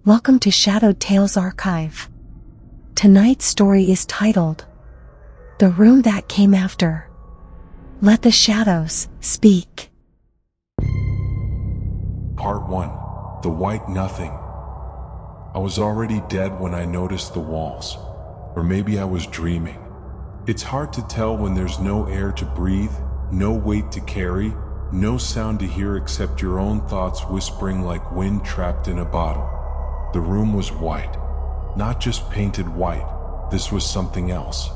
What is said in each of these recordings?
Welcome to Shadowed Tales Archive. Tonight's story is titled, The Room That Came After. Let the shadows speak. Part 1. The White Nothing. I was already dead when I noticed the walls. Or maybe I was dreaming. It's hard to tell when there's no air to breathe, no weight to carry, no sound to hear except your own thoughts whispering like wind trapped in a bottle. The room was white. Not just painted white, this was something else.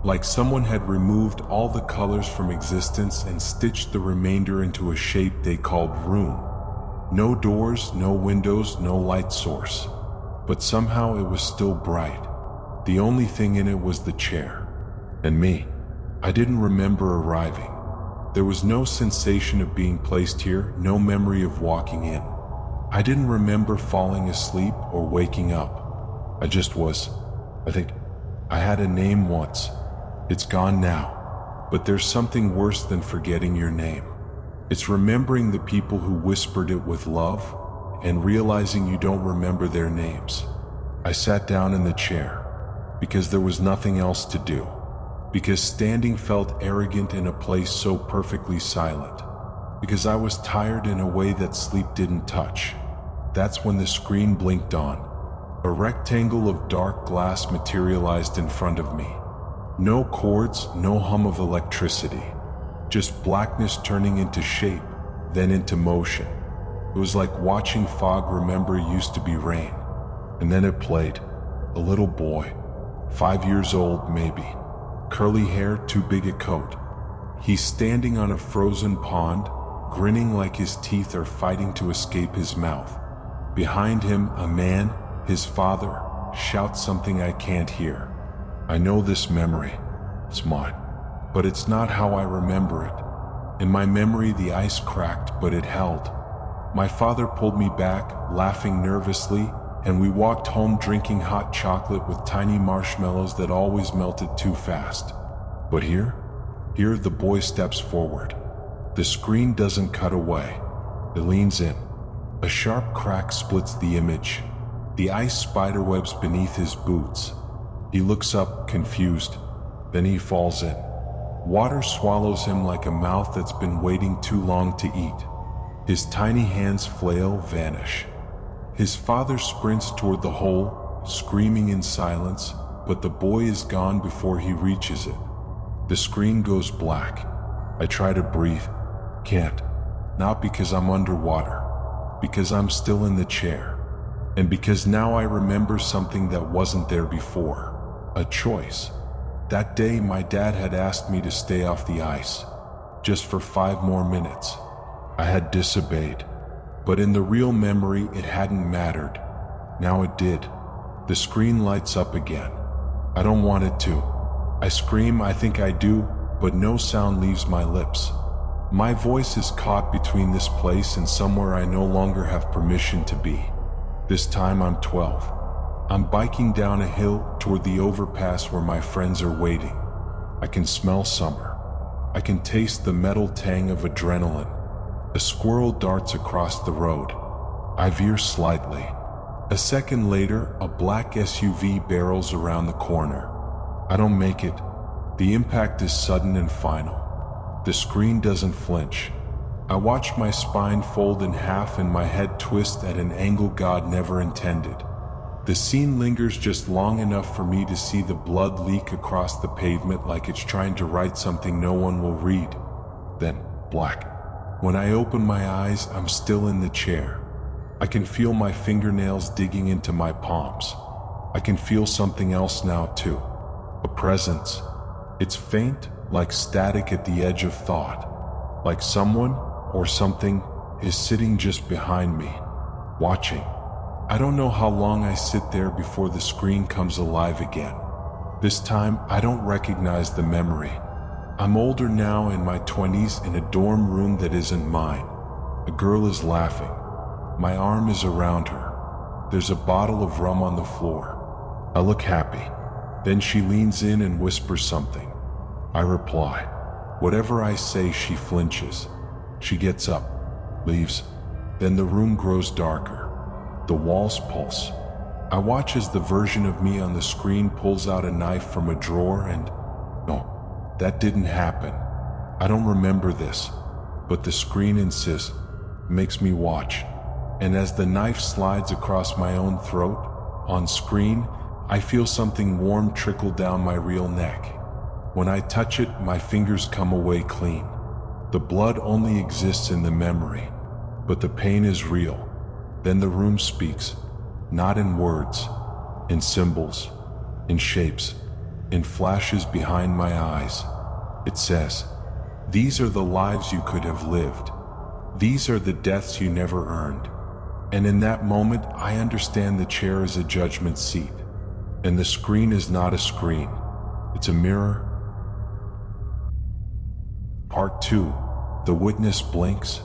Like someone had removed all the colors from existence and stitched the remainder into a shape they called room. No doors, no windows, no light source. But somehow it was still bright. The only thing in it was the chair. And me. I didn't remember arriving. There was no sensation of being placed here, no memory of walking in. I didn't remember falling asleep or waking up. I just was. I think I had a name once. It's gone now. But there's something worse than forgetting your name. It's remembering the people who whispered it with love and realizing you don't remember their names. I sat down in the chair because there was nothing else to do. Because standing felt arrogant in a place so perfectly silent. Because I was tired in a way that sleep didn't touch. That's when the screen blinked on. A rectangle of dark glass materialized in front of me. No chords, no hum of electricity. Just blackness turning into shape, then into motion. It was like watching fog remember used to be rain. And then it played. A little boy, 5 years old maybe. Curly hair, too big a coat. He's standing on a frozen pond, grinning like his teeth are fighting to escape his mouth. Behind him, a man, his father, shouts something I can't hear. I know this memory. It's mine. But it's not how I remember it. In my memory, the ice cracked, but it held. My father pulled me back, laughing nervously, and we walked home drinking hot chocolate with tiny marshmallows that always melted too fast. But here the boy steps forward. The screen doesn't cut away. It leans in. A sharp crack splits the image. The ice spiderwebs beneath his boots. He looks up, confused. Then he falls in. Water swallows him like a mouth that's been waiting too long to eat. His tiny hands flail, vanish. His father sprints toward the hole, screaming in silence, but the boy is gone before he reaches it. The screen goes black. I try to breathe. Can't. Not because I'm underwater. Because I'm still in the chair. And because now I remember something that wasn't there before. A choice. That day my dad had asked me to stay off the ice. Just for 5 more minutes. I had disobeyed. But in the real memory, it hadn't mattered. Now it did. The screen lights up again. I don't want it to. I scream, I think I do, but no sound leaves my lips. My voice is caught between this place and somewhere I no longer have permission to be. This time I'm 12. I'm biking down a hill toward the overpass where my friends are waiting. I can smell summer. I can taste the metal tang of adrenaline. A squirrel darts across the road. I veer slightly. A second later, a black SUV barrels around the corner. I don't make it. The impact is sudden and final. The screen doesn't flinch. I watch my spine fold in half and my head twist at an angle God never intended. The scene lingers just long enough for me to see the blood leak across the pavement like it's trying to write something no one will read. Then, black. When I open my eyes, I'm still in the chair. I can feel my fingernails digging into my palms. I can feel something else now too. A presence. It's faint, like static at the edge of thought. Like someone or something is sitting just behind me, watching. I don't know how long I sit there before the screen comes alive again. This time, I don't recognize the memory. I'm older now, in my 20s, in a dorm room that isn't mine. A girl is laughing. My arm is around her. There's a bottle of rum on the floor. I look happy. Then she leans in and whispers something. I reply. Whatever I say, she flinches. She gets up, leaves. Then the room grows darker. The walls pulse. I watch as the version of me on the screen pulls out a knife from a drawer and... No, that didn't happen. I don't remember this, but the screen insists, makes me watch. And as the knife slides across my own throat, on screen, I feel something warm trickle down my real neck. When I touch it, my fingers come away clean. The blood only exists in the memory, but the pain is real. Then the room speaks, not in words, in symbols, in shapes, in flashes behind my eyes. It says, "These are the lives you could have lived. These are the deaths you never earned." And in that moment, I understand the chair is a judgment seat, and the screen is not a screen. It's a mirror. Part 2. The witness blinks.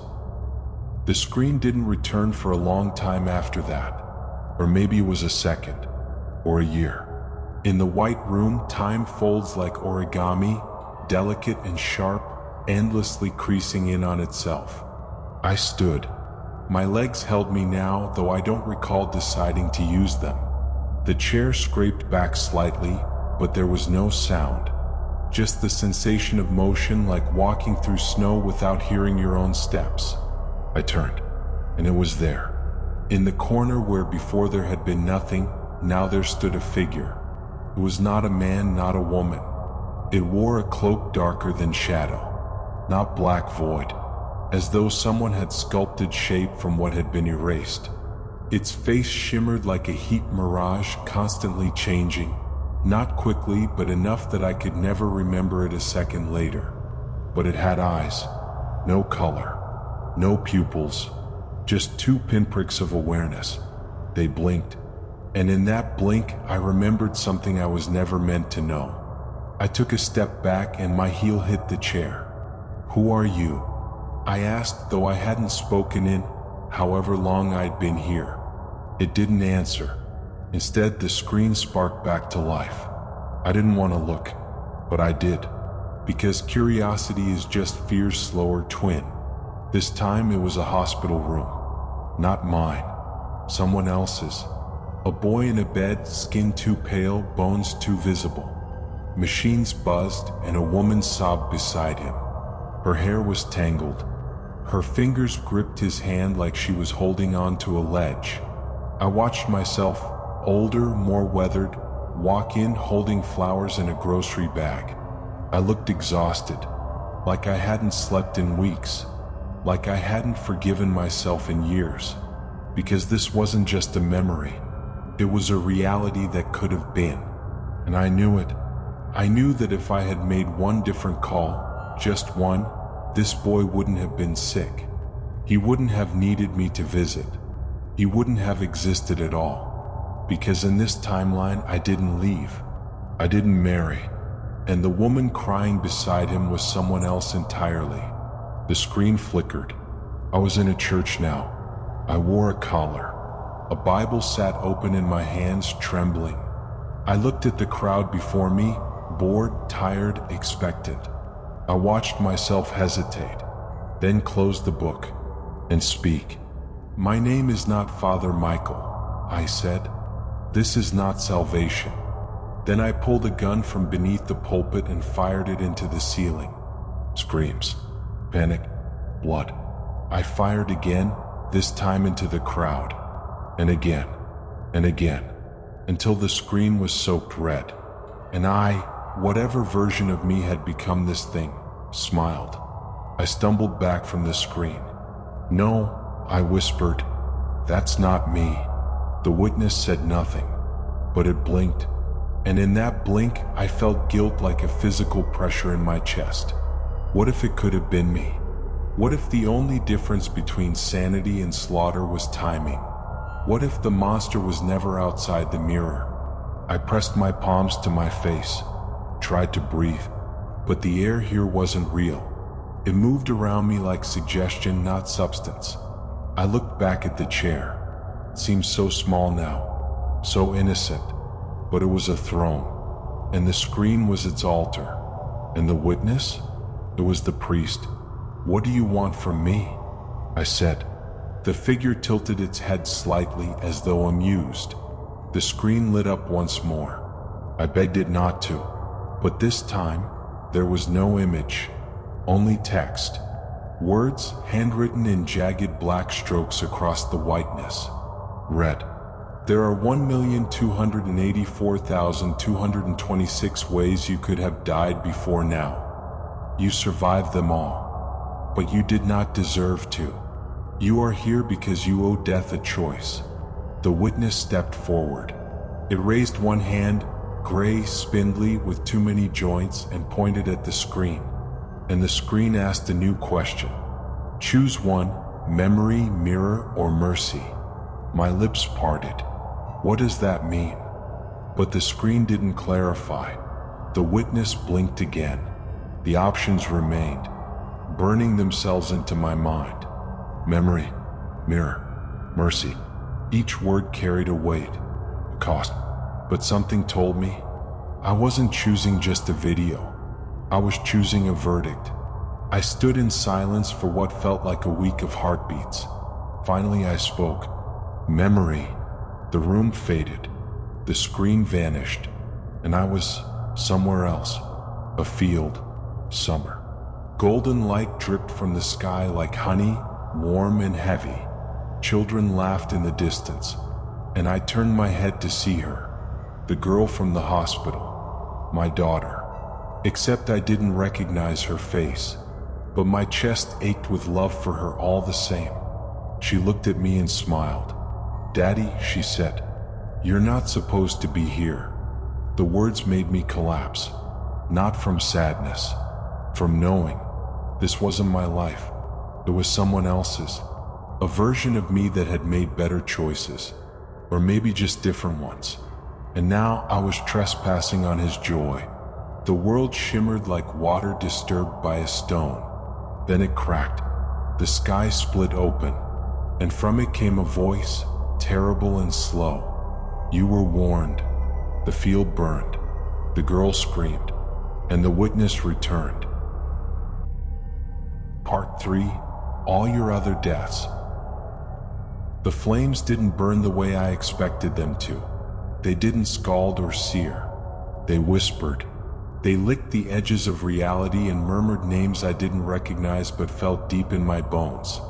The screen didn't return for a long time after that, or maybe it was a second, or a year. In the white room, time folds like origami, delicate and sharp, endlessly creasing in on itself. I stood. My legs held me now, though I don't recall deciding to use them. The chair scraped back slightly, but there was no sound. Just the sensation of motion, like walking through snow without hearing your own steps. I turned, and it was there. In the corner where before there had been nothing, now there stood a figure. It was not a man, not a woman. It wore a cloak darker than shadow, not black void, as though someone had sculpted shape from what had been erased. Its face shimmered like a heat mirage, constantly changing, not quickly, but enough that I could never remember it a second later. But it had eyes, no color, no pupils, just two pinpricks of awareness. They blinked, and in that blink, I remembered something I was never meant to know. I took a step back and my heel hit the chair. "Who are you?" I asked, though I hadn't spoken in however long I'd been here. It didn't answer. Instead, the screen sparked back to life. I didn't want to look, but I did, because curiosity is just fear's slower twin. This time it was a hospital room. Not mine, someone else's. A boy in a bed, skin too pale, bones too visible. Machines buzzed and a woman sobbed beside him. Her hair was tangled. Her fingers gripped his hand like she was holding on to a ledge. I watched myself, older, more weathered, walk in holding flowers in a grocery bag. I looked exhausted, like I hadn't slept in weeks, like I hadn't forgiven myself in years, because this wasn't just a memory. It was a reality that could have been, and I knew it. I knew that if I had made one different call, just one, this boy wouldn't have been sick. He wouldn't have needed me to visit. He wouldn't have existed at all, because in this timeline I didn't leave. I didn't marry, and the woman crying beside him was someone else entirely. The screen flickered. I was in a church now. I wore a collar. A Bible sat open in my hands, trembling. I looked at the crowd before me, bored, tired, expectant. I watched myself hesitate, then close the book and speak. "My name is not Father Michael," I said. "This is not salvation." Then I pulled a gun from beneath the pulpit and fired it into the ceiling. Screams, panic, blood. I fired again, this time into the crowd, and again, until the screen was soaked red. And I, whatever version of me had become this thing, smiled. I stumbled back from the screen. "No," I whispered, "that's not me." The witness said nothing, but it blinked, and in that blink I felt guilt like a physical pressure in my chest. What if it could have been me? What if the only difference between sanity and slaughter was timing? What if the monster was never outside the mirror? I pressed my palms to my face, tried to breathe, but the air here wasn't real. It moved around me like suggestion, not substance. I looked back at the chair. It seemed so small now, so innocent, but it was a throne, and the screen was its altar. And the witness? It was the priest. "What do you want from me?" I said. The figure tilted its head slightly as though amused. The screen lit up once more. I begged it not to, but this time there was no image, only text. Words handwritten in jagged black strokes across the whiteness. Read, "There are 1,284,226 ways you could have died before now. You survived them all, but you did not deserve to. You are here because you owe death a choice." The witness stepped forward. It raised one hand, gray, spindly, with too many joints, and pointed at the screen. And the screen asked a new question. "Choose one, memory, mirror, or mercy." My lips parted. What does that mean? But the screen didn't clarify. The witness blinked again. The options remained, burning themselves into my mind. Memory, mirror, mercy. Each word carried a weight, a cost. But something told me I wasn't choosing just a video. I was choosing a verdict. I stood in silence for what felt like a week of heartbeats. Finally I spoke. Memory. The room faded. The screen vanished. And I was somewhere else. A field. Summer. Golden light dripped from the sky like honey, warm and heavy. Children laughed in the distance, and I turned my head to see her. The girl from the hospital. My daughter. Except I didn't recognize her face, but my chest ached with love for her all the same. She looked at me and smiled. "Daddy," she said, "you're not supposed to be here." The words made me collapse. Not from sadness, from knowing this wasn't my life. It was someone else's. A version of me that had made better choices, or maybe just different ones. And now I was trespassing on his joy. The world shimmered like water disturbed by a stone. Then it cracked. The sky split open, and from it came a voice, terrible and slow. "You were warned." The field burned. The girl screamed, and the witness returned. Part 3. All your other deaths. The flames didn't burn the way I expected them to. They didn't scald or sear. They whispered. They licked the edges of reality and murmured names I didn't recognize but felt deep in my bones.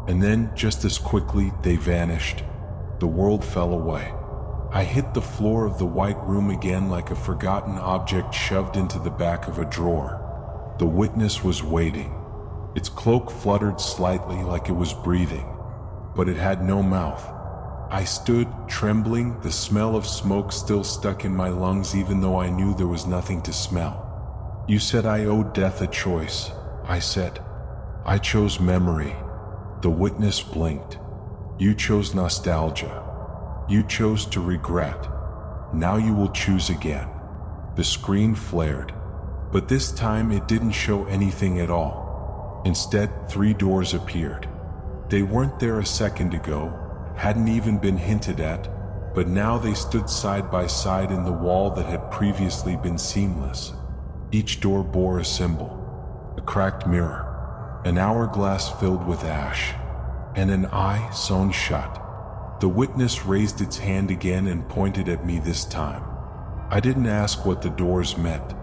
And then, just as quickly, they vanished. The world fell away. I hit the floor of the white room again like a forgotten object shoved into the back of a drawer. The witness was waiting. Its cloak fluttered slightly like it was breathing, but it had no mouth. I stood, trembling, the smell of smoke still stuck in my lungs even though I knew there was nothing to smell. "You said I owed death a choice," I said. "I chose memory." The witness blinked. "You chose nostalgia. You chose to regret. Now you will choose again." The screen flared, but this time it didn't show anything at all. Instead, 3 doors appeared. They weren't there a second ago, hadn't even been hinted at, but now they stood side by side in the wall that had previously been seamless. Each door bore a symbol, a cracked mirror, an hourglass filled with ash, and an eye sewn shut. The witness raised its hand again and pointed at me this time. I didn't ask what the doors meant,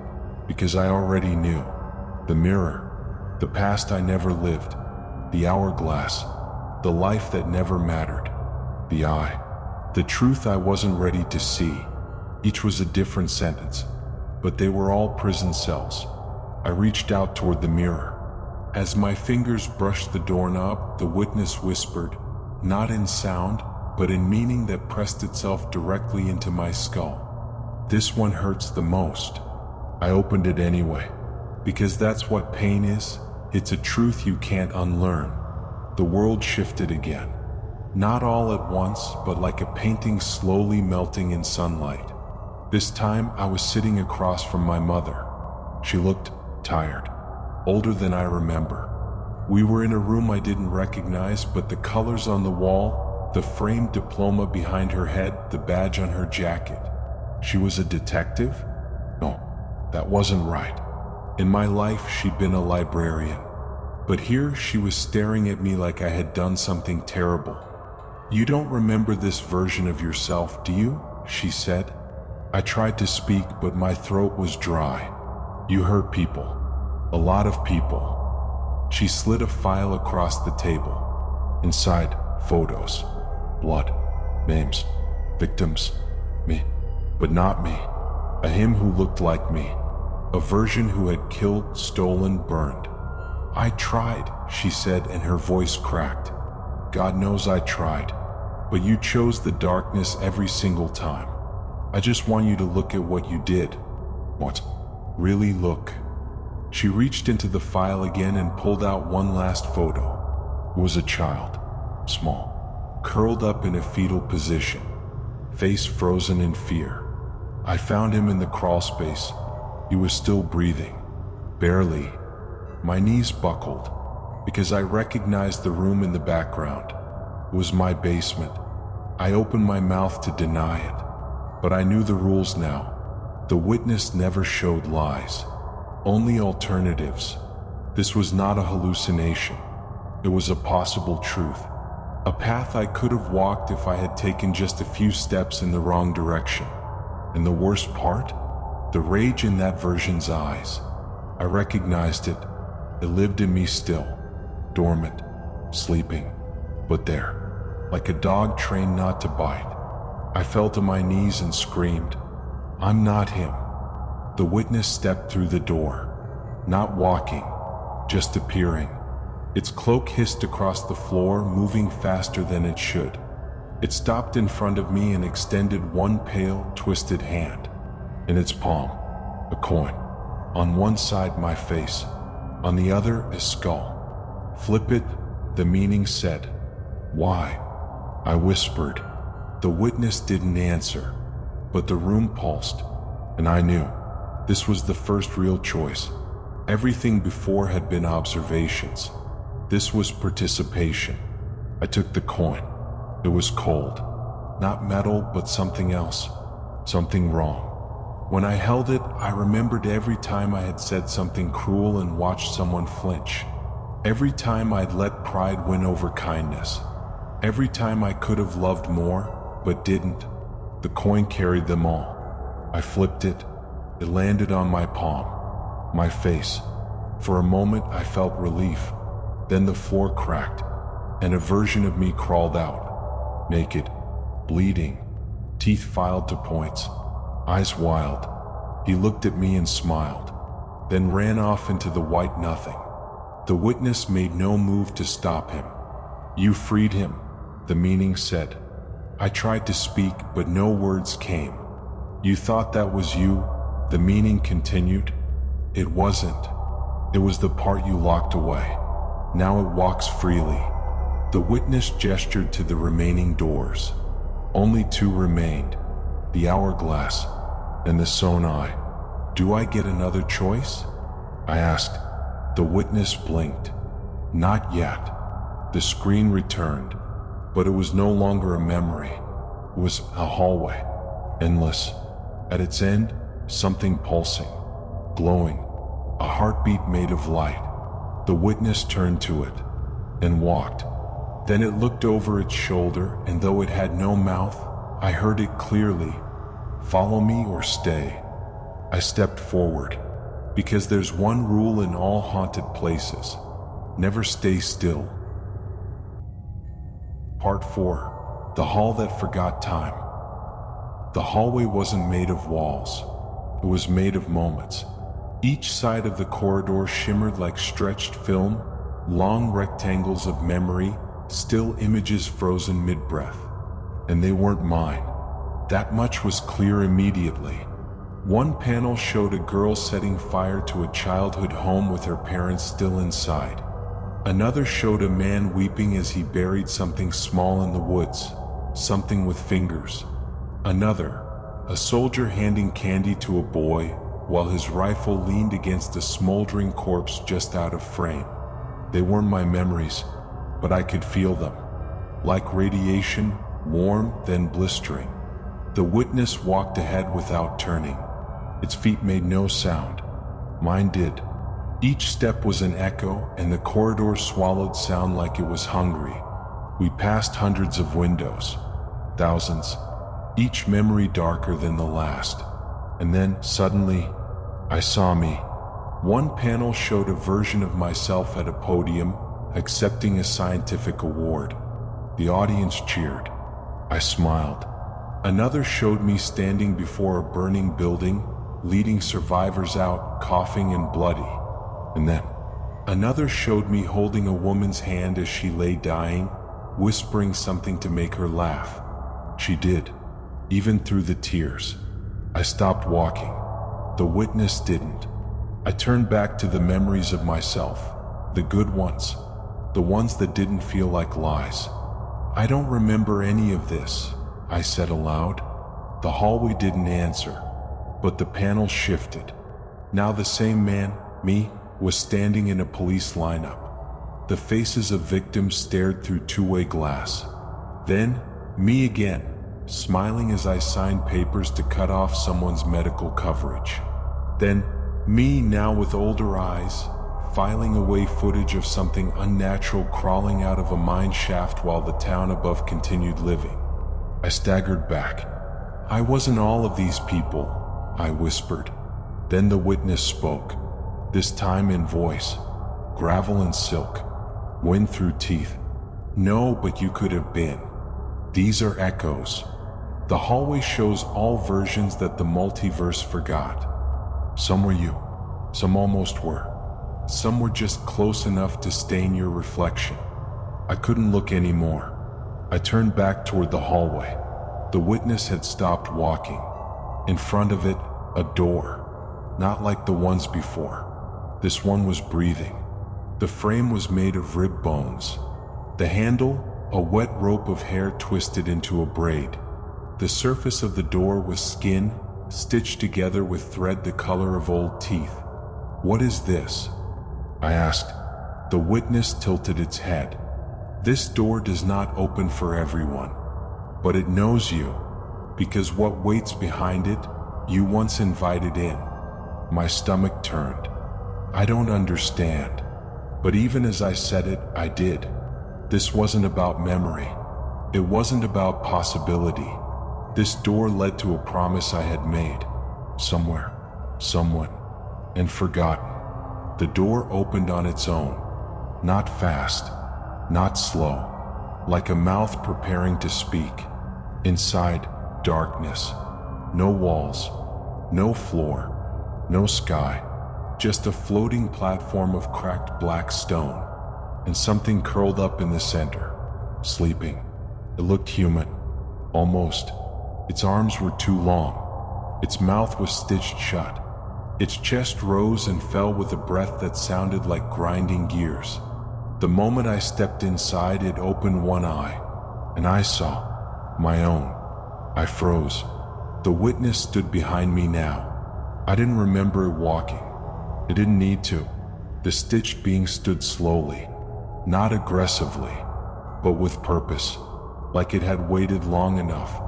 because I already knew. The mirror, the past I never lived, the hourglass, the life that never mattered, the eye, the truth I wasn't ready to see. Each was a different sentence, but they were all prison cells. I reached out toward the mirror. As my fingers brushed the doorknob, the witness whispered, not in sound, but in meaning that pressed itself directly into my skull. "This one hurts the most." I opened it anyway, because that's what pain is. It's a truth you can't unlearn. The world shifted again. Not all at once, but like a painting slowly melting in sunlight. This time I was sitting across from my mother. She looked tired, older than I remember. We were in a room I didn't recognize, but the colors on the wall, the framed diploma behind her head, the badge on her jacket. She was a detective? No, that wasn't right. In my life, she'd been a librarian. But here she was staring at me like I had done something terrible. "You don't remember this version of yourself, do you?" she said. I tried to speak, but my throat was dry. "You hurt people. A lot of people." She slid a file across the table. Inside, photos. Blood. Names. Victims. Me. But not me. A him who looked like me. A version who had killed, stolen, burned. "I tried," she said, and her voice cracked. "God knows I tried. But you chose the darkness every single time. I just want you to look at what you did." "What?" "Really look." She reached into the file again and pulled out one last photo. It was a child. Small. Curled up in a fetal position. Face frozen in fear. I found him in the crawl space. He was still breathing. Barely. My knees buckled, because I recognized the room in the background. It was my basement. I opened my mouth to deny it, but I knew the rules now. The witness never showed lies, only alternatives. This was not a hallucination. It was a possible truth, a path I could have walked if I had taken just a few steps in the wrong direction. And the worst part? The rage in that version's eyes. I recognized it. It lived in me still, dormant, sleeping, but there, like a dog trained not to bite. I fell to my knees and screamed, "I'm not him." The witness stepped through the door, not walking, just appearing. Its cloak hissed across the floor, moving faster than it should. It stopped in front of me and extended one pale, twisted hand. In its palm, a coin. On one side, my face. On the other, a skull. "Flip it," the meaning said. "Why?" I whispered. The witness didn't answer, but the room pulsed, and I knew this was the first real choice. Everything before had been observations. This was participation. I took the coin. It was cold. Not metal, but something else. Something wrong. When I held it, I remembered every time I had said something cruel and watched someone flinch. Every time I'd let pride win over kindness. Every time I could have loved more, but didn't. The coin carried them all. I flipped it. It landed on my palm. My face. For a moment I felt relief. Then the floor cracked, and a version of me crawled out. Naked. Bleeding. Teeth filed to points. Eyes wild. He looked at me and smiled, then ran off into the white nothing. The witness made no move to stop him. "You freed him," the meaning said. I tried to speak, but no words came. "You thought that was you," the meaning continued. "It wasn't. It was the part you locked away. Now it walks freely." The witness gestured to the remaining doors. Only two remained, the hourglass and the sewn eye. "Do I get another choice?" I asked. The witness blinked. "Not yet." The screen returned, but it was no longer a memory. It was a hallway, endless. At its end, something pulsing, glowing, a heartbeat made of light. The witness turned to it and walked. Then it looked over its shoulder, and though it had no mouth, I heard it clearly. "Follow me or stay." I stepped forward, because there's one rule in all haunted places: never stay still. Part 4. The Hall That Forgot Time. The hallway wasn't made of walls. It was made of moments. Each side of the corridor shimmered like stretched film, long rectangles of memory, still images frozen mid-breath. And they weren't mine. That much was clear immediately. One panel showed a girl setting fire to a childhood home with her parents still inside. Another showed a man weeping as he buried something small in the woods, something with fingers. Another, a soldier handing candy to a boy while his rifle leaned against a smoldering corpse just out of frame. They weren't my memories, but I could feel them. Like radiation, warm, then blistering. The witness walked ahead without turning. Its feet made no sound. Mine did. Each step was an echo, and the corridor swallowed sound like it was hungry. We passed hundreds of windows, thousands, each memory darker than the last. And then, suddenly, I saw me. One panel showed a version of myself at a podium, accepting a scientific award. The audience cheered. I smiled. Another showed me standing before a burning building, leading survivors out, coughing and bloody. And then, another showed me holding a woman's hand as she lay dying, whispering something to make her laugh. She did, even through the tears. I stopped walking. The witness didn't. I turned back to the memories of myself, the good ones, the ones that didn't feel like lies. I don't remember any of this, I said aloud. The hallway didn't answer, but the panel shifted. Now the same man, me, was standing in a police lineup. The faces of victims stared through two-way glass. Then, me again, smiling as I signed papers to cut off someone's medical coverage. Then, me now with older eyes, filing away footage of something unnatural crawling out of a mine shaft while the town above continued living. I staggered back. I wasn't all of these people, I whispered. Then the witness spoke, this time in voice, gravel and silk, wind through teeth. No, but you could have been. These are echoes. The hallway shows all versions that the multiverse forgot. Some were you, some almost were. Some were just close enough to stain your reflection. I couldn't look anymore. I turned back toward the hallway. The witness had stopped walking. In front of it, a door. Not like the ones before. This one was breathing. The frame was made of rib bones. The handle, a wet rope of hair twisted into a braid. The surface of the door was skin, stitched together with thread the color of old teeth. What is this? I asked. The witness tilted its head. This door does not open for everyone, but it knows you, because what waits behind it, you once invited in. My stomach turned. I don't understand. But even as I said it, I did. This wasn't about memory. It wasn't about possibility. This door led to a promise I had made. Somewhere, someone, and forgotten. The door opened on its own. Not fast, not slow. Like a mouth preparing to speak. Inside, darkness. No walls, no floor, no sky. Just a floating platform of cracked black stone. And something curled up in the center, sleeping. It looked human, almost. Its arms were too long. Its mouth was stitched shut. Its chest rose and fell with a breath that sounded like grinding gears. The moment I stepped inside, it opened one eye, and I saw my own. I froze. The witness stood behind me now. I didn't remember it walking. It didn't need to. The stitched being stood slowly, not aggressively, but with purpose, like it had waited long enough.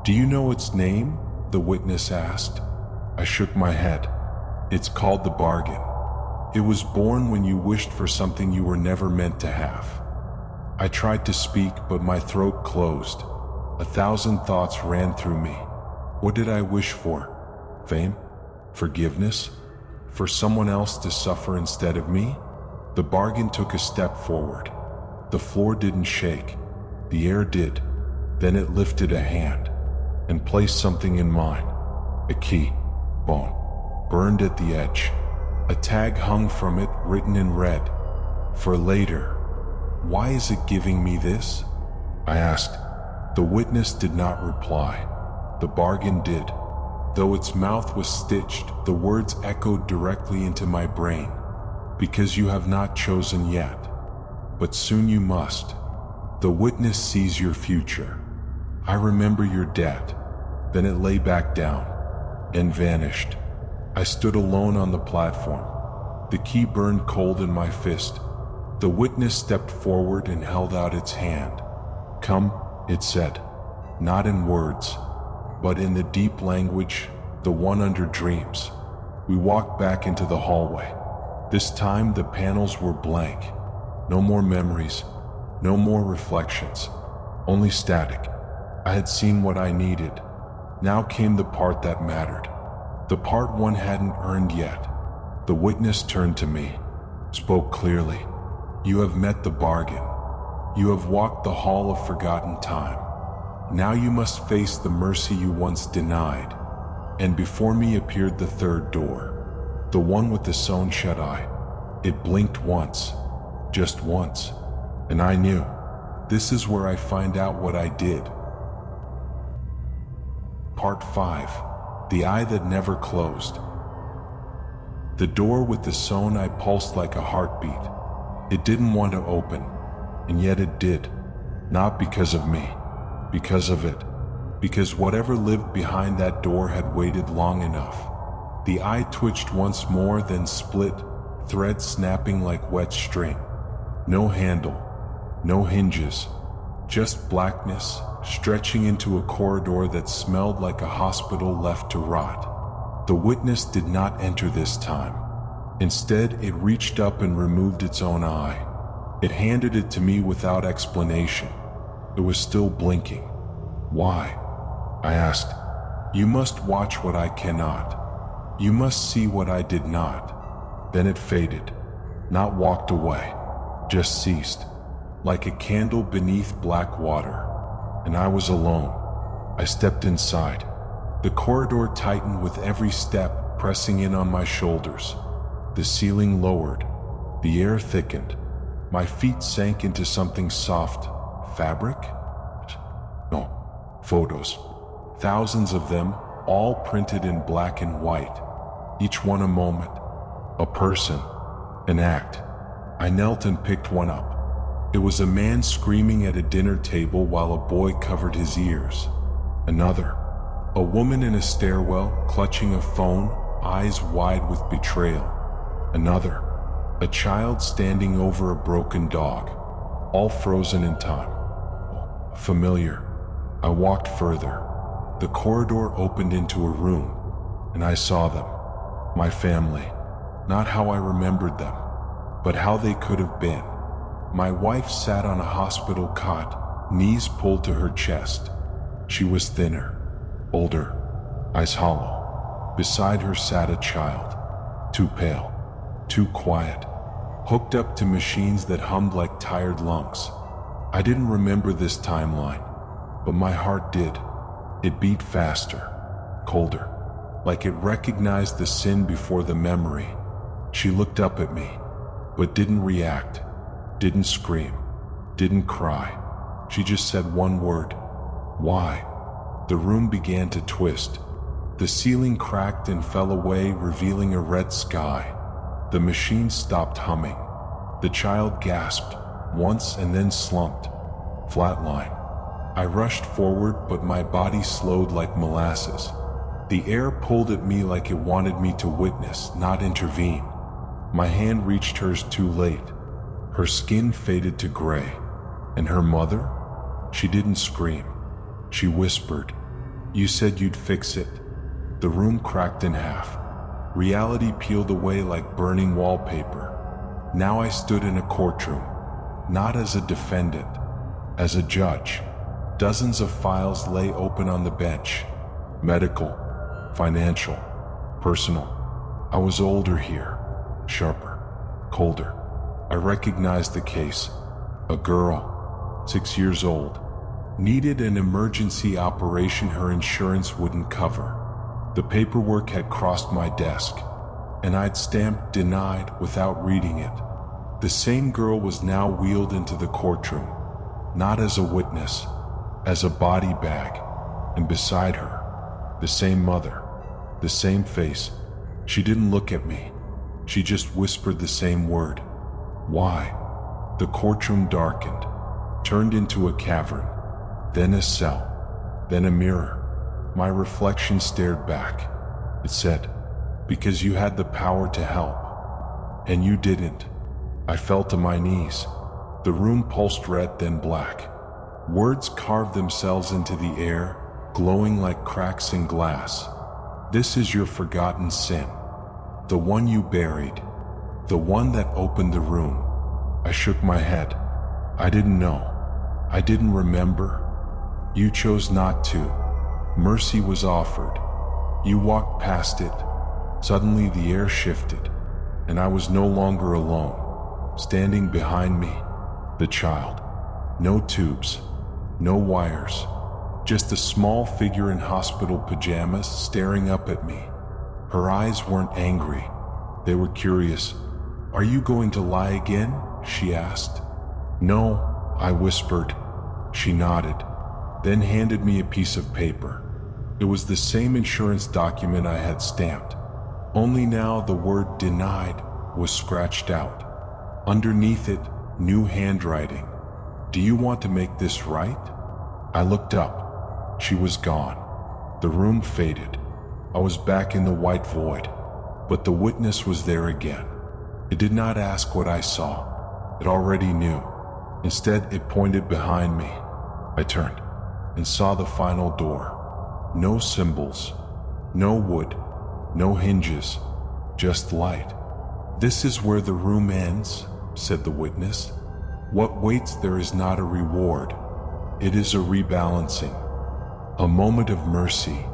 Do you know its name? The witness asked. I shook my head. It's called the bargain. It was born when you wished for something you were never meant to have. I tried to speak, but my throat closed. 1,000 thoughts ran through me. What did I wish for? Fame? Forgiveness? For someone else to suffer instead of me? The bargain took a step forward. The floor didn't shake. The air did. Then it lifted a hand and placed something in mine. A key, bone, burned at the edge. A tag hung from it, written in red. For later. Why is it giving me this? I asked. The witness did not reply. The bargain did. Though its mouth was stitched, the words echoed directly into my brain. Because you have not chosen yet. But soon you must. The witness sees your future. I remember your debt. Then it lay back down and vanished. I stood alone on the platform. The key burned cold in my fist. The witness stepped forward and held out its hand. Come, it said, not in words, but in the deep language, the one under dreams. We walked back into the hallway. This time the panels were blank. No more memories, no more reflections, only static. I had seen what I needed. Now came the part that mattered. The part one hadn't earned yet. The witness turned to me, spoke clearly. You have met the bargain. You have walked the hall of forgotten time. Now you must face the mercy you once denied. And before me appeared the third door, the one with the sewn shut eye. It blinked once, just once, and I knew, this is where I find out what I did. Part 5. The Eye That Never Closed. The door with the sewn eye pulsed like a heartbeat. It didn't want to open, and yet it did. Not because of me, because of it. Because whatever lived behind that door had waited long enough. The eye twitched once more, then split, thread snapping like wet string. No handle, no hinges, just blackness stretching into a corridor that smelled like a hospital left to rot. The witness did not enter this time. Instead, it reached up and removed its own eye. It handed it to me without explanation. It was still blinking. Why? I asked. You must watch what I cannot. You must see what I did not. Then it faded, not walked away, just ceased, like a candle beneath black water. And I was alone. I stepped inside. The corridor tightened with every step, pressing in on my shoulders. The ceiling lowered. The air thickened. My feet sank into something soft. Fabric? No, photos. Thousands of them, all printed in black and white. Each one a moment, a person, an act. I knelt and picked one up. It was a man screaming at a dinner table while a boy covered his ears. Another. A woman in a stairwell, clutching a phone, eyes wide with betrayal. Another. A child standing over a broken dog, all frozen in time. Familiar. I walked further. The corridor opened into a room, and I saw them. My family. Not how I remembered them, but how they could have been. My wife sat on a hospital cot, knees pulled to her chest. She was thinner. Older, eyes hollow. Beside her sat a child, too pale, too quiet, hooked up to machines that hummed like tired lungs. I didn't remember this timeline, but my heart did. It beat faster, colder, like it recognized the sin before the memory. She looked up at me, but didn't react, didn't scream, didn't cry. She just said one word, "Why?" The room began to twist. The ceiling cracked and fell away, revealing a red sky. The machine stopped humming. The child gasped once and then slumped. Flatline. I rushed forward, but my body slowed like molasses. The air pulled at me like it wanted me to witness, not intervene. My hand reached hers too late. Her skin faded to gray. And her mother? She didn't scream. She whispered, "You said you'd fix it." The room cracked in half. Reality peeled away like burning wallpaper. Now I stood in a courtroom, not as a defendant, as a judge. Dozens of files lay open on the bench. Medical, financial, personal. I was older here, sharper, colder. I recognized the case. A girl, 6 years old, needed an emergency operation her insurance wouldn't cover. The paperwork had crossed my desk, and I'd stamped denied without reading it. The same girl was now wheeled into the courtroom, not as a witness, as a body bag, and beside her, the same mother, the same face. She didn't look at me. She just whispered the same word. Why? The courtroom darkened, turned into a cavern, then a cell, then a mirror. My reflection stared back. It said, "Because you had the power to help, and you didn't." I fell to my knees. The room pulsed red, then black. Words carved themselves into the air, glowing like cracks in glass. "This is your forgotten sin. The one you buried. The one that opened the room. I shook my head. I didn't know. I didn't remember. You chose not to. Mercy was offered. You walked past it. Suddenly the air shifted, and I was no longer alone. Standing behind me, the child. No tubes, no wires, just a small figure in hospital pajamas staring up at me. Her eyes weren't angry. They were curious. "Are you going to lie again?" she asked. "No," I whispered. She nodded, then handed me a piece of paper. It was the same insurance document I had stamped, only now the word "denied" was scratched out. Underneath it, new handwriting. "Do you want to make this right?" I looked up. She was gone. The room faded. I was back in the white void, but the witness was there again. It did not ask what I saw. It already knew. Instead, it pointed behind me. I turned and saw the final door. No symbols, no wood, no hinges, just light. "This is where the room ends," said the witness. "What waits there is not a reward. It is a rebalancing, a moment of mercy,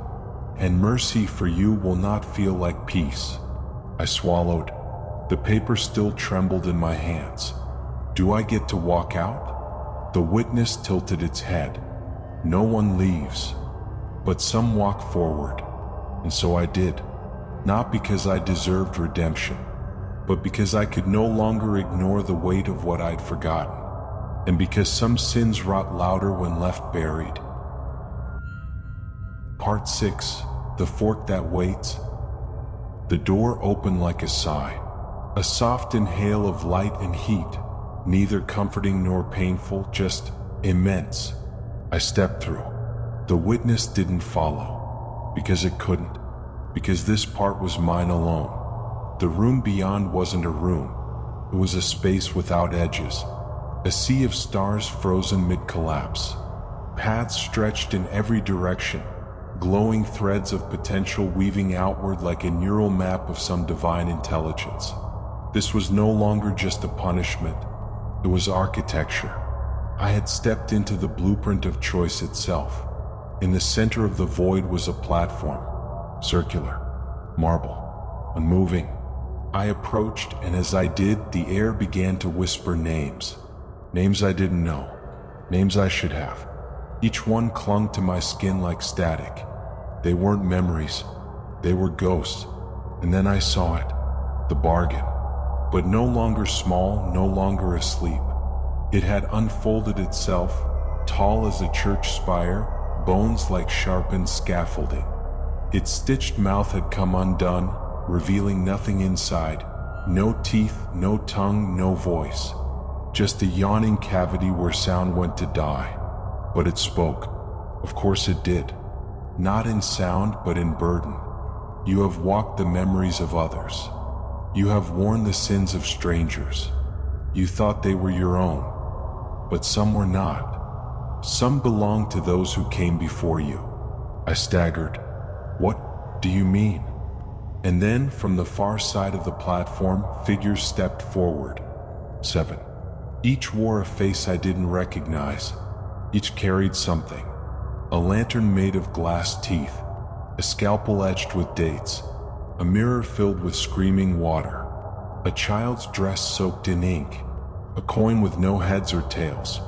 and mercy for you will not feel like peace." I swallowed. The paper still trembled in my hands. "Do I get to walk out?" The witness tilted its head. "No one leaves, but some walk forward." And so I did, not because I deserved redemption, but because I could no longer ignore the weight of what I'd forgotten, and because some sins rot louder when left buried. Part 6. The Fork That Waits. The door opened like a sigh, a soft inhale of light and heat, neither comforting nor painful, just immense. I stepped through. The witness didn't follow, because it couldn't, because this part was mine alone. The room beyond wasn't a room. It was a space without edges, a sea of stars frozen mid-collapse, paths stretched in every direction, glowing threads of potential weaving outward like a neural map of some divine intelligence. This was no longer just a punishment. It was architecture. I had stepped into the blueprint of choice itself. In the center of the void was a platform, circular, marble, unmoving. I approached, and as I did, the air began to whisper names. Names I didn't know, names I should have. Each one clung to my skin like static. They weren't memories, they were ghosts. And then I saw it, the bargain. But no longer small, no longer asleep. It had unfolded itself, tall as a church spire, bones like sharpened scaffolding. Its stitched mouth had come undone, revealing nothing inside. No teeth, no tongue, no voice. Just a yawning cavity where sound went to die. But it spoke. Of course it did. Not in sound, but in burden. "You have walked the memories of others. You have worn the sins of strangers. You thought they were your own, but some were not. Some belonged to those who came before you." I staggered. "What do you mean?" And then, from the far side of the platform, figures stepped forward. 7. Each wore a face I didn't recognize. Each carried something. A lantern made of glass teeth, a scalpel etched with dates, a mirror filled with screaming water, a child's dress soaked in ink, a coin with no heads or tails,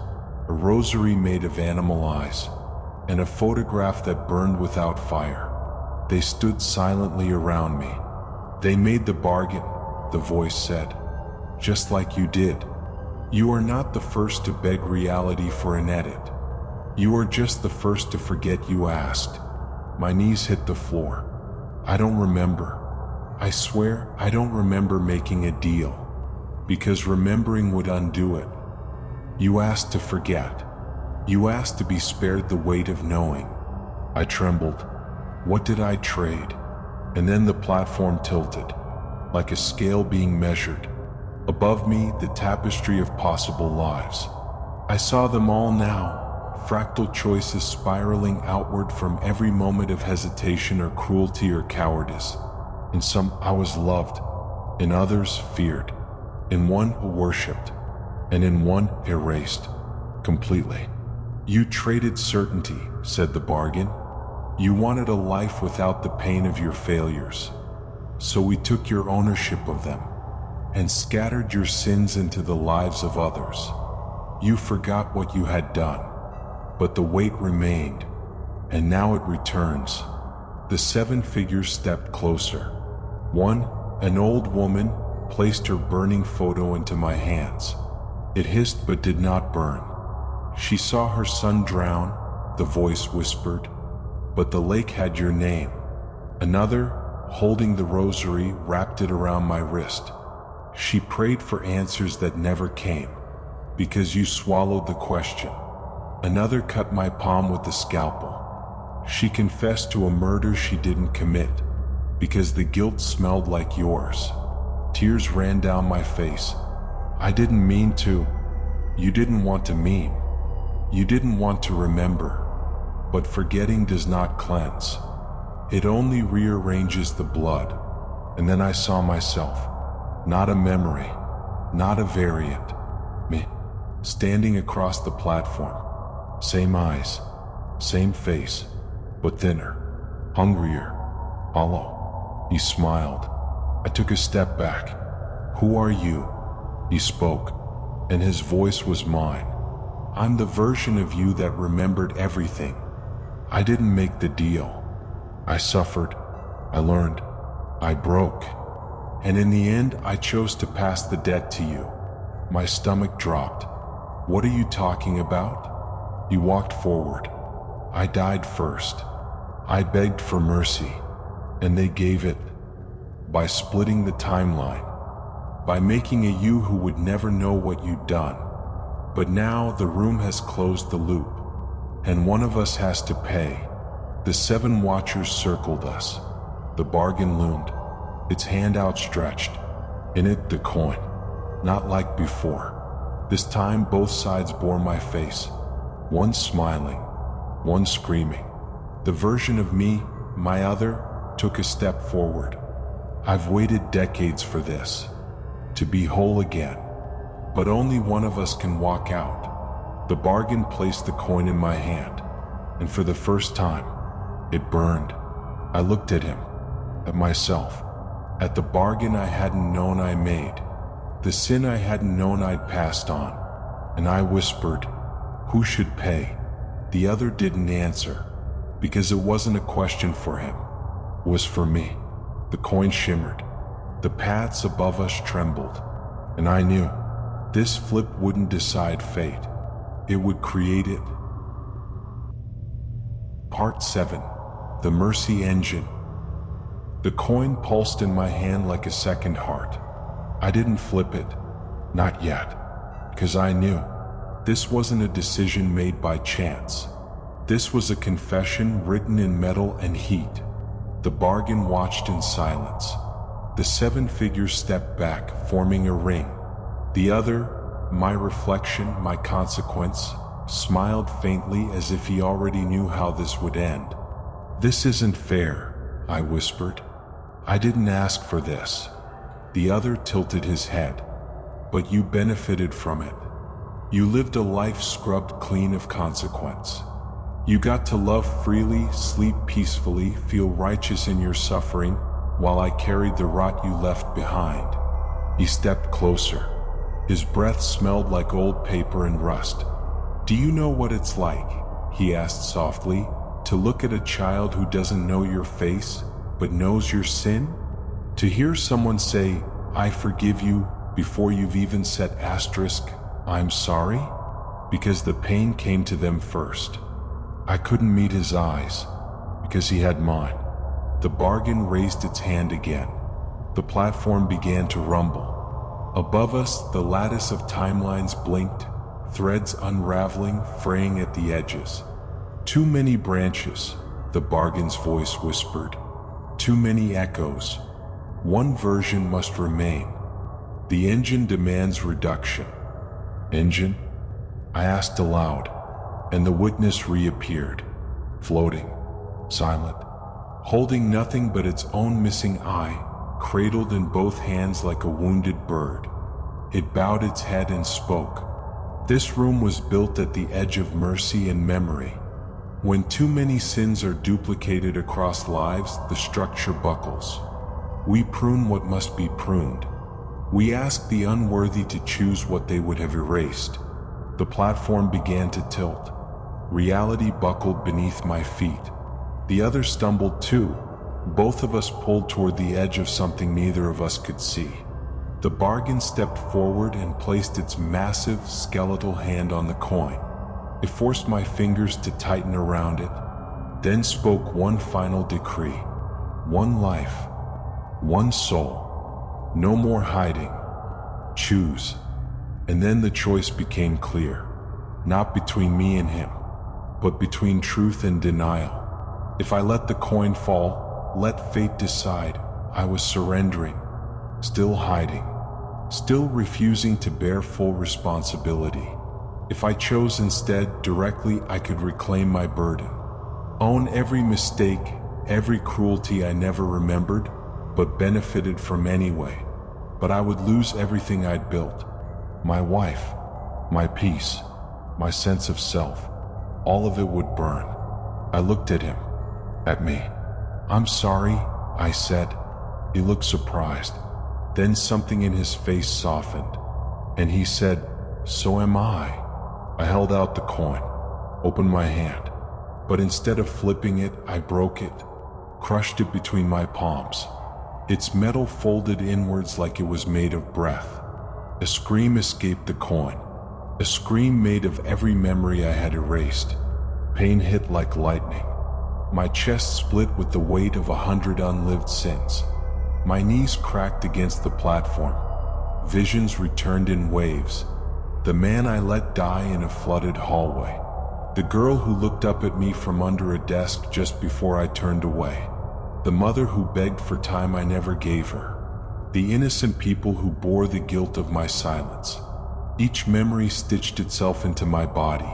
a rosary made of animal eyes, and a photograph that burned without fire. They stood silently around me. "They made the bargain," the voice said, "just like you did. You are not the first to beg reality for an edit. You are just the first to forget you asked." My knees hit the floor. I don't remember. I swear I don't remember making a deal, because remembering would undo it. You asked to forget. You asked to be spared the weight of knowing. I trembled. What did I trade? And then the platform tilted, like a scale being measured. Above me, the tapestry of possible lives. I saw them all now. Fractal choices spiraling outward from every moment of hesitation or cruelty or cowardice. In some, I was loved. in others feared, in one worshipped, and in one erased completely. You traded certainty, said the bargain. You wanted a life without the pain of your failures. So we took your ownership of them and scattered your sins into the lives of others. You forgot what you had done, but the weight remained, and now it returns. The 7 figures stepped closer. One, an old woman, placed her burning photo into my hands. It hissed but did not burn. She saw her son drown, the voice whispered, but the lake had your name. Another, holding the rosary, wrapped it around my wrist. She prayed for answers that never came, because you swallowed the question. Another cut my palm with the scalpel. She confessed to a murder she didn't commit, because the guilt smelled like yours. Tears ran down my face. I didn't mean to. You didn't want to mean. You didn't want to remember. But forgetting does not cleanse. It only rearranges the blood. And then I saw myself. Not a memory. Not a variant. Me. Standing across the platform. Same eyes. Same face. But thinner. Hungrier. Hollow. He smiled. I took a step back. Who are you? He spoke, and his voice was mine. I'm the version of you that remembered everything. I didn't make the deal. I suffered. I learned. I broke. And in the end, I chose to pass the debt to you. My stomach dropped. What are you talking about? He walked forward. I died first. I begged for mercy, and they gave it. By splitting the timeline. By making a you who would never know what you'd done. But now the room has closed the loop, and one of us has to pay. The 7 watchers circled us. The bargain loomed, its hand outstretched. In it the coin, not like before. This time both sides bore my face, one smiling, one screaming. The version of me, my other, took a step forward. I've waited decades for this, to be whole again. But only one of us can walk out. The bargain placed the coin in my hand, and for the first time, it burned. I looked at him, at myself, at the bargain I hadn't known I made, the sin I hadn't known I'd passed on, and I whispered, who should pay? The other didn't answer, because it wasn't a question for him, it was for me. The coin shimmered, the paths above us trembled, and I knew this flip wouldn't decide fate, it would create it. Part 7. The Mercy Engine. The coin pulsed in my hand like a second heart. I didn't flip it, not yet, because I knew this wasn't a decision made by chance. This was a confession written in metal and heat. The bargain watched in silence. The 7 figures stepped back, forming a ring. The other, my reflection, my consequence, smiled faintly as if he already knew how this would end. This isn't fair, I whispered. I didn't ask for this. The other tilted his head. But you benefited from it. You lived a life scrubbed clean of consequence. You got to love freely, sleep peacefully, feel righteous in your suffering, while I carried the rot you left behind. He stepped closer. His breath smelled like old paper and rust. Do you know what it's like, he asked softly, to look at a child who doesn't know your face, but knows your sin? To hear someone say, I forgive you, before you've even said asterisk, I'm sorry? Because the pain came to them first. I couldn't meet his eyes, because he had mine. The bargain raised its hand again. The platform began to rumble. Above us, the lattice of timelines blinked, threads unraveling, fraying at the edges. Too many branches, the bargain's voice whispered. Too many echoes. One version must remain. The engine demands reduction. Engine? I asked aloud, and the witness reappeared, floating, silent, holding nothing but its own missing eye, cradled in both hands like a wounded bird. It bowed its head and spoke. This room was built at the edge of mercy and memory. When too many sins are duplicated across lives, the structure buckles. We prune what must be pruned. We ask the unworthy to choose what they would have erased. The platform began to tilt. Reality buckled beneath my feet. The other stumbled too. Both of us pulled toward the edge of something neither of us could see. The bargain stepped forward and placed its massive, skeletal hand on the coin. It forced my fingers to tighten around it, then spoke one final decree. One life, one soul, no more hiding. Choose. And then the choice became clear. Not between me and him, but between truth and denial. If I let the coin fall, let fate decide, I was surrendering, still hiding, still refusing to bear full responsibility. If I chose instead directly, I could reclaim my burden, own every mistake, every cruelty I never remembered, but benefited from anyway. But I would lose everything I'd built. My wife, my peace, my sense of self, all of it would burn. I looked at him, at me. "I'm sorry," I said. He looked surprised. Then something in his face softened, and he said, "So am I." I held out the coin, opened my hand, but instead of flipping it, I broke it, crushed it between my palms. Its metal folded inwards like it was made of breath. A scream escaped the coin, a scream made of every memory I had erased. Pain hit like lightning. My chest split with the weight of 100 unlived sins. My knees cracked against the platform. Visions returned in waves. The man I let die in a flooded hallway. The girl who looked up at me from under a desk just before I turned away. The mother who begged for time I never gave her. The innocent people who bore the guilt of my silence. Each memory stitched itself into my body.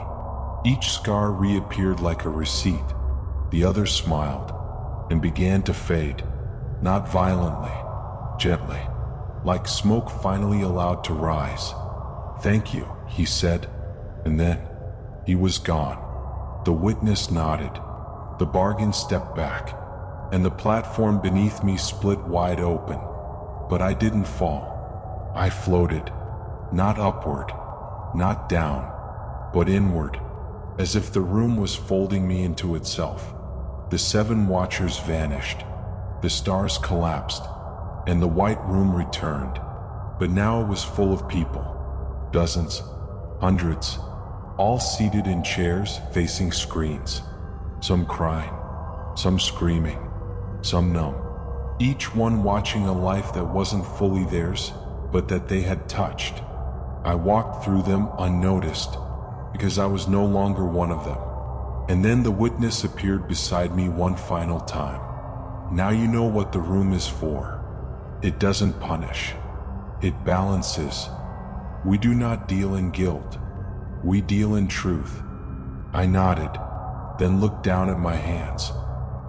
Each scar reappeared like a receipt. The other smiled and began to fade, not violently, gently, like smoke finally allowed to rise. "Thank you," he said, and then he was gone. The witness nodded. The bargain stepped back, and the platform beneath me split wide open. But I didn't fall. I floated, not upward, not down, but inward, as if the room was folding me into itself. The 7 watchers vanished, the stars collapsed, and the white room returned. But now it was full of people. Dozens, hundreds, all seated in chairs facing screens. Some crying, some screaming, some numb. Each one watching a life that wasn't fully theirs, but that they had touched. I walked through them unnoticed, because I was no longer one of them. And then the witness appeared beside me one final time. "Now you know what the room is for. It doesn't punish. It balances. We do not deal in guilt. We deal in truth." I nodded, then looked down at my hands.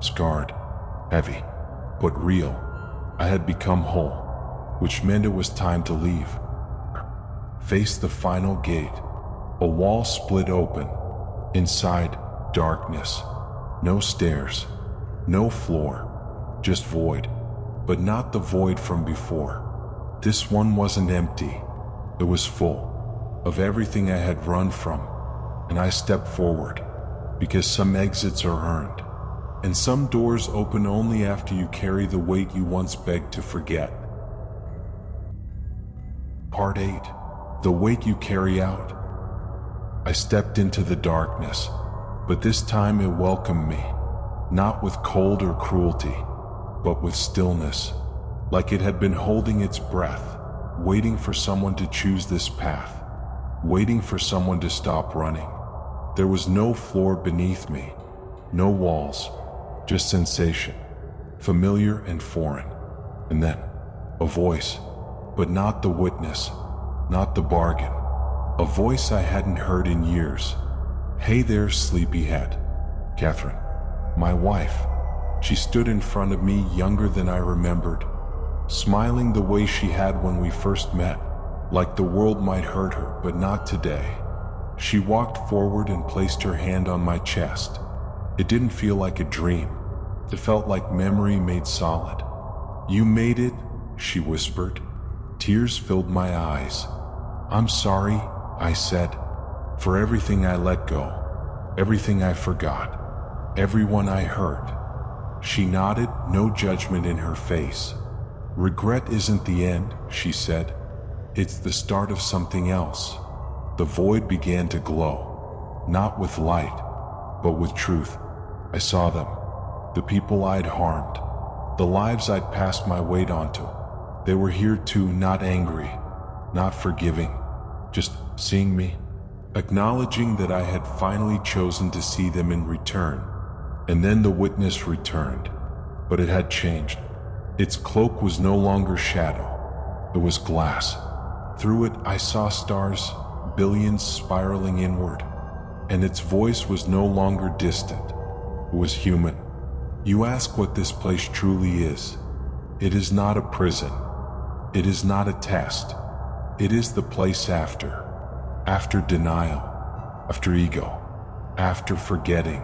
Scarred, heavy, but real. I had become whole, which meant it was time to leave. Face the final gate. A wall split open. Inside, darkness. No stairs, no floor, just void. But not the void from before. This one wasn't empty. It was full of everything I had run from. And I stepped forward, because some exits are earned, and some doors open only after you carry the weight you once begged to forget. Part 8. The weight you carry out. I stepped into the darkness, but this time it welcomed me, not with cold or cruelty, but with stillness, like it had been holding its breath, waiting for someone to choose this path, waiting for someone to stop running. There was no floor beneath me, no walls, just sensation, familiar and foreign. And then, a voice, but not the witness, not the bargain. A voice I hadn't heard in years. "Hey there, sleepyhead." Catherine, my wife. She stood in front of me, younger than I remembered. smiling the way she had when we first met, like the world might hurt her, but not today. She walked forward and placed her hand on my chest. It didn't feel like a dream. It felt like memory made solid. "You made it," she whispered. Tears filled my eyes. "I'm sorry," I said, "for everything I let go, everything I forgot, everyone I hurt." She nodded, no judgment in her face. "Regret isn't the end," she said. "It's the start of something else." The void began to glow, not with light, but with truth. I saw them, the people I'd harmed, the lives I'd passed my weight onto. They were here too, not angry, not forgiving, just seeing me, acknowledging that I had finally chosen to see them in return. And then the witness returned, but it had changed. Its cloak was no longer shadow, it was glass. Through it I saw stars, billions spiraling inward, and its voice was no longer distant, it was human. "You ask what this place truly is. It is not a prison. It is not a test. It is the place after. After denial, after ego, after forgetting.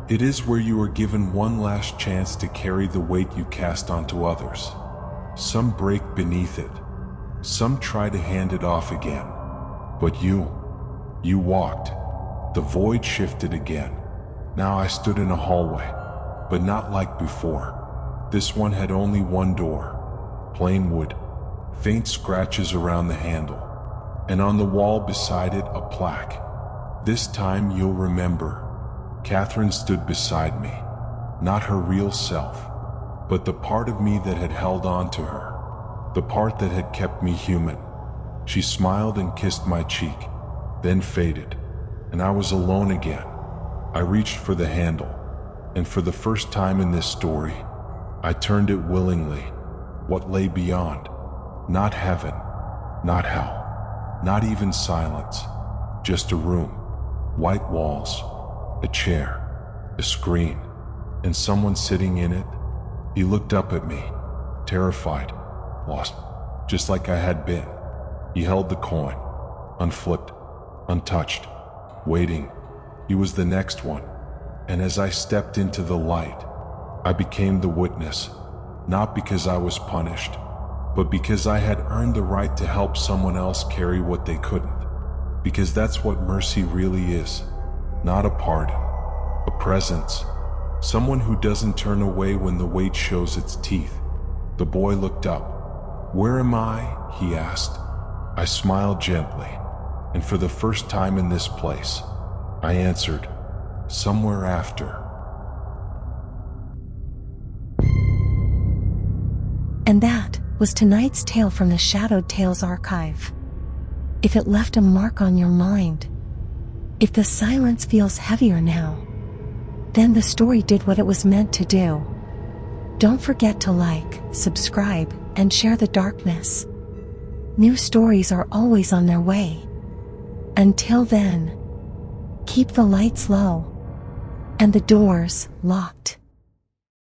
It is where you are given one last chance to carry the weight you cast onto others. Some break beneath it. Some try to hand it off again. But you walked. The void shifted again. Now I stood in a hallway, but not like before. This one had only one door, plain wood, faint scratches around the handle, and on the wall beside it a plaque. "This time you'll remember." Catherine stood beside me, not her real self, but the part of me that had held on to her, the part that had kept me human. She smiled and kissed my cheek, then faded, and I was alone again. I reached for the handle, and for the first time in this story, I turned it willingly. What lay beyond? Not heaven, not hell, not even silence, just a room, white walls, a chair, a screen, and someone sitting in it. He looked up at me, terrified, lost, just like I had been. He held the coin, unflipped, untouched, waiting. He was the next one, and as I stepped into the light, I became the witness, not because I was punished, but because I had earned the right to help someone else carry what they couldn't. Because that's what mercy really is. Not a pardon, a presence, someone who doesn't turn away when the weight shows its teeth. The boy looked up. "Where am I?" he asked. I smiled gently, and for the first time in this place, I answered, "Somewhere after." And that was tonight's tale from the Shadowed Tales archive. If it left a mark on your mind, if the silence feels heavier now, then the story did what it was meant to do. Don't forget to like, subscribe, and share the darkness. New stories are always on their way. Until then, keep the lights low and the doors locked.